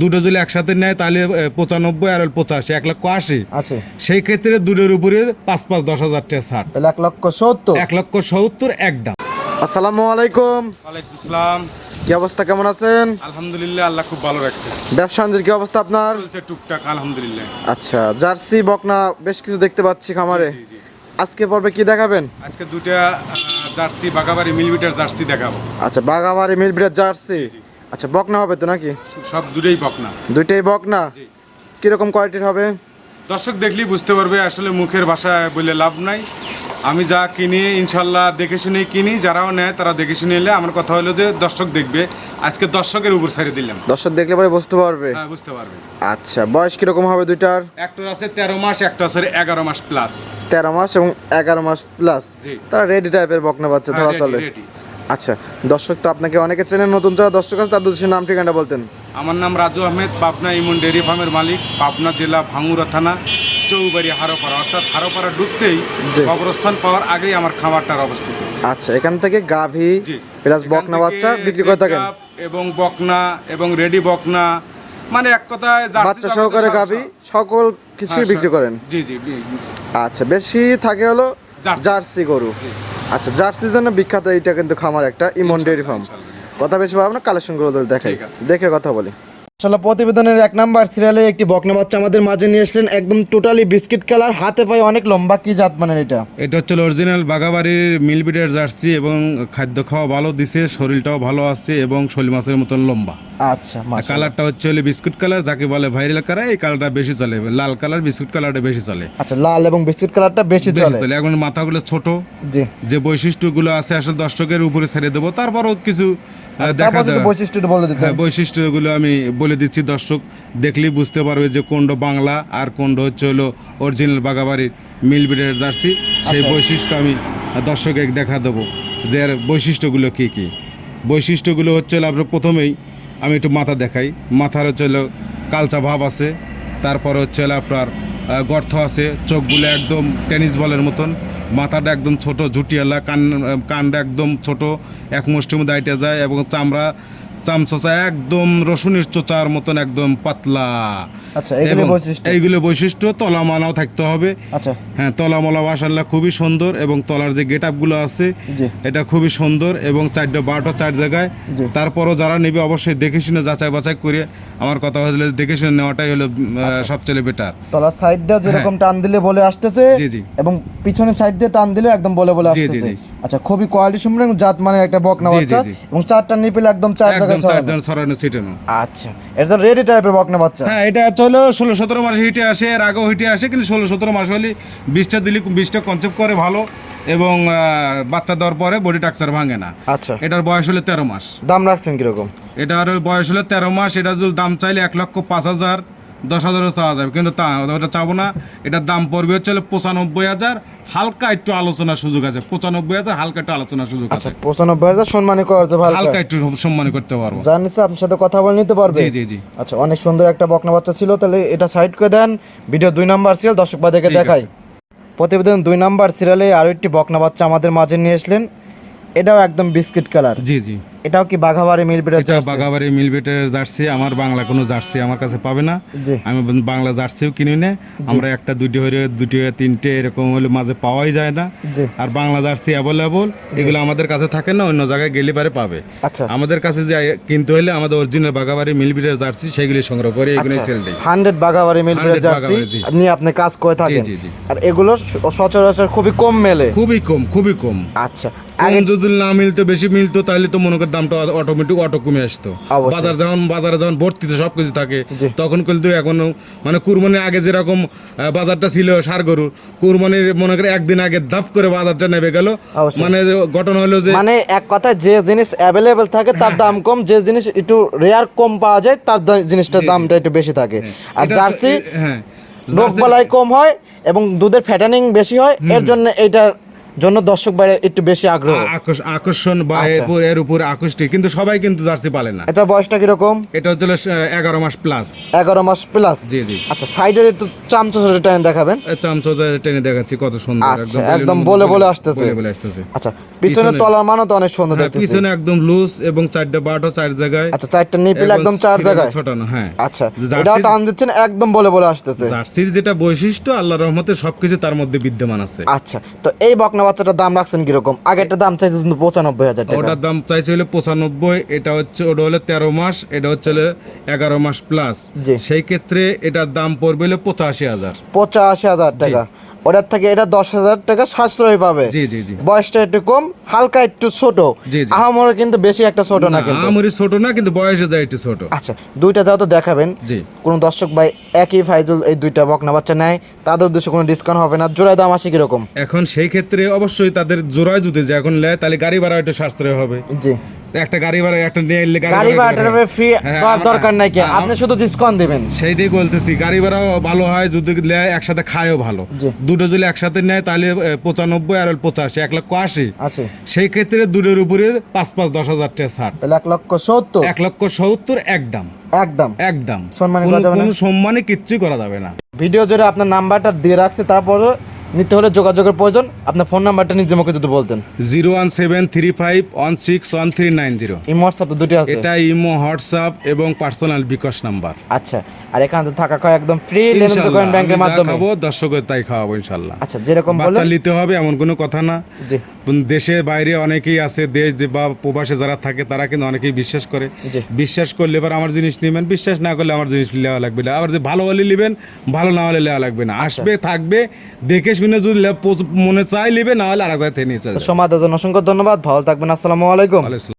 দুটো যদি একসাথে নেয় তাহলে 95 আর 85 1,80,000 আছে। সেই ক্ষেত্রে দুটোর উপরে 5-10,000 টাকা ছাড়। তাহলে 1,70,000। 1,70,000 একদম। আসসালামু আলাইকুম। ওয়ালাইকুম আসসালাম। কি অবস্থা, কেমন আছেন? আলহামদুলিল্লাহ, আল্লাহ খুব ভালো রাখছে। ব্যবসা বাণিজ্যের কি অবস্থা আপনার? চলছে টুকটাক আলহামদুলিল্লাহ। আচ্ছা, জার্সি বকনা বেশ কিছু দেখতে পাচ্ছি খামারে। জি, জি। আজকে পর্বে কি দেখাবেন? আজকে দুটা জার্সি বাগাবাড়ি মিলিমিটার জার্সি দেখাবো। আচ্ছা, বাগাবাড়ি মিলবিটের জার্সি। আচ্ছা, বকনা হবে তো নাকি? সব দুটোই বকনা। দুইটাই বকনা। জি। কিরকম কোয়ালিটির হবে? দর্শক দেখলেই বুঝতে পারবে, আসলে মুখের ভাষায় বলে লাভ নাই। আমি যা কিনি ইনশাল্লাহ দেখে শুনেই কিনি, যারাও নেয় তারা দেখে শুনে এলে আমার কথা হলো যে দর্শক দেখবে। আজকে দর্শকের উপর ছেড়ে দিলাম। দর্শক দেখলে পরে বুঝতে পারবে। হ্যাঁ, বুঝতে পারবে। আচ্ছা, বয়স কিরকম হবে দুইটার? একটা আছে 13 মাস, একটা আছে 11 মাস প্লাস। 13 মাস এবং 11 মাস প্লাস। জি। তারা রেডি টাইপের বকনা বাচ্চা ধরা চলে। আচ্ছা, দর্শক তো আপনাকে অনেকে চেনেন, নতুন যারা দর্শক আছে তাদের উদ্দেশ্যে নাম ঠিকানা বলতেন। আমার নাম রাজু আহমেদ, পাবনা ইমন ডেয়ারি ফার্মের মালিক, পাবনা জেলা ভাঙ্গুরা থানা, চৌবাড়ি হারোপাড়া। অর্থাৎ হারোপাড়া ঢুকতেই জি। কবরস্থান পাওয়ার আগেই আমার খামারটার অবস্থিত। আচ্ছা, এখান থেকে গাভী জি। প্লাস এখান বকনা থেকে বাচ্চা বিক্রি করে থাকেন? জেকাব এবং বকনা এবং রেডি বকনা, মানে এক কথায় জার্সি বাচ্চা সহকারে গাভী সকল কিছুই বিক্রি করেন? জি জি। আচ্ছা, বেশি থাকে হলো জার্সি। জার্সি গরু। আচ্ছা, জার্সির জন্য বিখ্যাত এইটা কিন্তু খামার একটা ইমন ডেয়ারি ফার্ম। কথা বেশি ভাবো না, কালেকশনগুলো দেখাই, ঠিক আছে। দেখে কথা বলি। আসলে প্রতিবেদনের 1 নাম্বার সিরিয়ালে একটি বকনা বাচ্চা আমাদের মাঝে নিয়ে এসেছেন, একদম টোটালি বিস্কিট কালার, হাতে পায়ে অনেক লম্বা। কি জাত মানের এটা? এটা হচ্ছে অরিজিনাল বাগাবাড়ির মিলবিটের জার্সি এবং খাদ্য খাওয়া ভালো দিছে, শরীরটাও ভালো আছে এবং শোল মাছের মতন লম্বা। আচ্ছা, মাশাআল্লাহ। কালারটা হচ্ছে বিস্কুট কালার, যাকে বলে ভাইরাল কালার। এই কালারটা বেশি চলে, লাল কালার বিস্কুট কালারটা বেশি চলে। আচ্ছা, লাল এবং বিস্কিট কালারটা বেশি চলে। এখন মাথাগুলো ছোট, জি। যে বৈশিষ্ট্যগুলো আছে আসলে দর্শকের উপরে ছেড়ে দেবো, তারপরও কিছু দেখা যায়। বৈশিষ্ট্যটা বলে দিতেন। হ্যাঁ, বৈশিষ্ট্যগুলো আমি বলে দিচ্ছি, দর্শক দেখলেই বুঝতে পারবে যে কোনটা বাংলা আর কোনটা হচ্ছে অরিজিনাল বাগাবাড়ির মিলবিটের জার্সি। সেই বৈশিষ্ট্য আমি দর্শকে দেখা দেবো যে এর বৈশিষ্ট্যগুলো কী কী। বৈশিষ্ট্যগুলো হচ্ছে আপনার প্রথমেই আমি একটু মাথা দেখাই। মাথার হচ্ছে কালচা ভাব আছে, তারপরে হচ্ছে আপনার গর্ত আছে, চোখগুলো একদম টেনিস বলের মতন, মাথাটা একদম ছোট ঝুটিয়ালা, কানটা একদম ছোট, এক মুষ্টির মধ্যে আইটে যায় এবং চামড়া চামচোচা একদম রসুনের চোচার মতন একদম পাতলা। আচ্ছা, এইগুলো বৈশিষ্ট্য। তলা মালাও থাকতে হবে। আচ্ছা। হ্যাঁ, তলা মালা মাশাআল্লাহ খুবই সুন্দর এবং তলার যে গেট আপগুলো আছে এটা খুবই সুন্দর এবং 4-12টা 4 জায়গায়। তারপরও যারা নেবে অবশ্যই দেখে শুনে যাচাই বাছাই করে, আমার কথা হলো দেখে শুনে নেওয়াটাই হলো সবচেয়ে বেটার। তলার সাইড দিয়ে যেরকম টান দিলে বলে আসতেছে, জি জি, এবং পিছনের সাইড দিয়ে টান দিলে একদম বলে আসতেছে। আচ্ছা, খুবই কোয়ালিটি সম্পন্ন জাত মানে একটা বকনা বাচ্চা এবং 4টা নিপল একদম 4 জায়গায় ছড়ানো ছিটানো। আচ্ছা, এটা রেডি টাইপের বকনা বাচ্চা। হ্যাঁ, এটা হলো 16-17 মাসে হিটে আসে, এর আগেও হিটে আসে, কিন্তু 16-17 মাস হলে 20টা দিলে 20টা কনসেপ্ট করে ভালো এবং বাচ্চা দেওয়ার পরে বডি টাকচার ভাঙে না। আচ্ছা, এটার বয়স হলে 13 মাস। দাম রাখছেন কিরকম? এটার বয়স হলে 13 মাস। এটা যদি দাম চাইলে 1,05,000 10,000 চাওয়া যাবে, কিন্তু ওটা চাবো না। এটার দাম পড়বে হচ্ছে 95,000। হালকা একটু আলোচনার সুযোগ আছে। 95,000 হালকা একটু আলোচনার সুযোগ আছে। 95,000 সম্মানী করা যাবে, হালকা একটু সম্মান করতে পারবো। জানিস আপনার সাথে কথা বলে নিতে পারবে। জি জি জি। আচ্ছা, অনেক সুন্দর একটা বকনা বাচ্চা ছিল। তাহলে এটা সাইড করে দেন। ভিডিও 2 নাম্বার সিরিয়াল দর্শক বাদেরকে দেখাই। প্রতিবেদন 2 নাম্বার সিরিয়ালে আরো একটি বকনা বাচ্চা আমাদের মাঝে নিয়ে আসলেন। এটাও একদম বিস্কিট কালার। জি জি। এটাও কি বাঘাবাড়ি মিলবিটের জার্সি? এটা বাঘাবাড়ি মিলবিটের জার্সি। আমার বাংলা কোনো জার্সি আমার কাছে পাবে না। আমি বাংলা জার্সিও কিনি না। আমরা একটা দুটো হয়ে 3টে এরকম হলে মাঝে পাওয়াই যায় না। আর বাংলা জার্সি অ্যাভেলেবল এগুলো আমাদের কাছে থাকে না, অন্য জায়গায় গেলে পারে পাবে। আচ্ছা, আমাদের কাছে যে কিনতে হলে আমাদের অরিজিনাল বাঘাবাড়ি মিলবিটের জার্সি সেগুলি সংগ্রহ করে এগুলো সেল দেই। 100 বাঘাবাড়ি মিলবিটের জার্সি নিয়ে আপনি কাজ করে থাকেন। আর এগুলো সচরাচর খুবই কম মেলে। খুবই কম। আচ্ছা, আগে যদি না মিলতো, বেশি মিলতো, তাহলে তো মনে কর দামটা অটোমেটিক কমে আসতো। বাজারে যখন ভর্তিতে সবকিছু থাকে তখন কিন্তু এখনো মানে কুরবানির আগে যেরকম বাজারটা ছিল ষাঁড় গরুর, কুরবানির মনে করে একদিন আগে ধাপ করে বাজারটা নেমে গেল। মানে ঘটনা হলো যে মানে এক কথায় যে জিনিস অ্যাভেলেবেল থাকে তার দাম কম, যে জিনিস একটু রেয়ার কম পাওয়া যায় তার জিনিসটার দামটা একটু বেশি থাকে। আর জার্সি রোগ বালাই কম হয় এবং দুধের ফ্যাটানিং বেশি হয়, এর জন্য এইটার জন্য দর্শক ভাই একটু বেশি আগ্রহ। আকর্ষণ বা আচ্ছা। এর উপরে আকৃষ্টি, কিন্তু সবাই কিন্তু জার্সি পালে না। এটা বয়সটা কিরকম? এটা হচ্ছে 11 মাস প্লাস। 11 মাস প্লাস। জি জি। আচ্ছা, সাইডের একটু চামচা টাইম দেখাবেন। চামচা টেনে দেখাচ্ছি কত সুন্দর, আচ্ছা, একদম বলে আসতেছে। বলে আসতেছে। আচ্ছা, পিছনে তলার মানও তো অনেক সুন্দর হ্যাঁ, দেখতেছি। পিছনে একদম লুজ এবং 4টা বাটও 4 জায়গায়। আচ্ছা, 4টা নিপিল একদম 4 জায়গায় ছোটানো। হ্যাঁ, আচ্ছা, জার্সির- এটাও টান দিচ্ছেন একদম বলে আসতেছে। জার্সির যেটা বৈশিষ্ট্য, আল্লাহর রহমতে সবকিছু তার মধ্যে বিদ্যমান আছে। আচ্ছা, তো এই বকনা বাচ্চাটার দাম রাখছেন কিরকম? আগেরটার দাম চাইছে 95,000 টাকা। ওটার দাম চাইছে হলো 95, এটা হচ্ছে ওটা হলো 13 মাস, এটা হচ্ছে হলো 11 মাস প্লাস। জি। সেই ক্ষেত্রে এটার দাম পড়বে হলো 85,000। 85,000 টাকা। ওটার থেকে এটা 10,000 টাকা সাশ্রয় পাবে। জি জি জি। বয়সটা একটু কম, হালকা একটু ছোট। জি জি। আহামরি কিন্তু বেশি একটা ছোট না কিন্তু। আমরি ছোট না, কিন্তু বয়সে যায় একটু ছোট। আচ্ছা, দুইটা যাও তো দেখাবেন। জি। কোন দর্শক ভাই একই ফাইজুল এই দুইটা বকনা বাচ্চা নেয়, তাদের উদ্দেশ্যে কোনো ডিসকাউন্ট হবে না? জোড়ায় দাম আসে কিরকম? এখন সেই ক্ষেত্রে অবশ্যই তাদের জোড়ায় যদি যে এখন নেয়, তাহলে গাড়ি ভাড়া একটু সাশ্রয় হবে। জি। তো একটা গাড়ি ভাড়া একটা নিয়ে এলে গাড়ি ভাড়াটার ফ্রি হ্যাঁ, দরকার নাই কি, হ্যাঁ, আপনি শুধু ডিসকাউন্ট দিবেন। সেইটাই বলতেছি, গাড়ি ভাড়াও ভালো হয় যদি নেয়, একসাথে খায়ও ভালো। জি। দুটো যদি একসাথে নেয় তাহলে 95 আর 85, 1,80,000। আছে, সেই ক্ষেত্রে দুটোর উপরে 5,5-10,000 টাকা ছাড়। তাহলে 1,70,000 1,70,000 একদম একদম। একদম। সম্মানী কোনো- করা যাবে না? কোনো সম্মানে কিচ্ছুই করা যাবে না। ভিডিও জুড়ে আপনার নাম্বারটা দিয়ে রাখছে, তারপর নিতে হলে যোগাযোগের প্রয়োজন। আপনার ফোন নাম্বারটা নিজে মুখে যদি বলতেন। 01735161390। ইমো হোয়াটসঅ্যাপ দুটি আছে। এটা ইমো, হোয়াটসঅ্যাপ এবং পার্সোনাল বিকাশ নাম্বার। আচ্ছা, আর এখান থেকে থাকা খাওয়া একদম ফ্রি, লেনদেন ইনশাআল্লাহ, করেন ব্যাংকের আমি যা মাধ্যমে। খাবো দর্শকের তাই খাওয়াবো ইনশাল্লাহ। আচ্ছা, যেরকম বাচ্চা বলেন। নিতে হবে এমন কোনো কথা না। জি দেশে বাইরে অনেকেই আছে, দেশ যে বা প্রবাসে যারা থাকে তারা কিন্তু অনেকেই বিশ্বাস করে। জি। বিশ্বাস করলে এবার আমার জিনিস নেবেন, বিশ্বাস না করলে আমার জিনিস নেওয়া লাগবে না। আবার যে ভালো হলে নেবেন, ভালো না হলে নেওয়া লাগবে না। আসবে, থাকবে, দেখে শুনে যদি মনে চাই নেবে, না হলে আর এক জায়গায় থেকে নিয়ে চলে যাবে। সমাজ অসংখ্য ধন্যবাদ, ভালো থাকবেন, আসসালামু আলাইকুম। আলাইকুম।